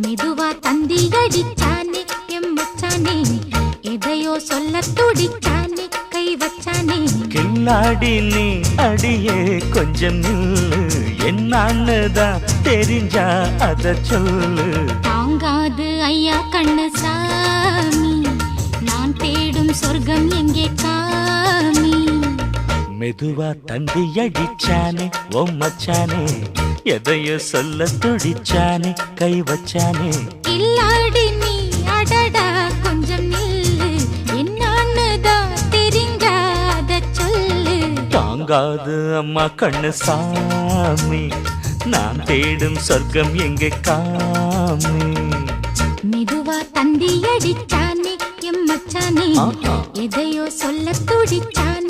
மெதுவா தந்தி அடிச்சானே எம் மச்சானே, எதையோ சொல்ல துடிச்சானே கை வச்சானே. கில்லாடி நீ அடியே கொஞ்சம் நில்லு, என்னான்னுதான் தெரிஞ்சா அத சொல்லு. தாங்காது ஐயா கண்ணு சாமி, நான் தேடும் சொர்க்கம் எங்கே காமி. மெதுவா தந்தி அடிச்சானே ஓ மச்சானே, எதையோ சொல்ல துடிச்சானே கை வச்சானே. கில்லாடி நீ அடடா கொஞ்சம் நில்லு, என்னான்னுதான் தெரிஞ்சாத சொல்லு. தாங்காது அம்மா கண்ணு சாமி, நான் தேடும் சொர்க்கம் எங்கே காமி. மெதுவா தந்தி அடிச்சானே எம் மச்சானே, எதையோ சொல்ல துடிச்சானே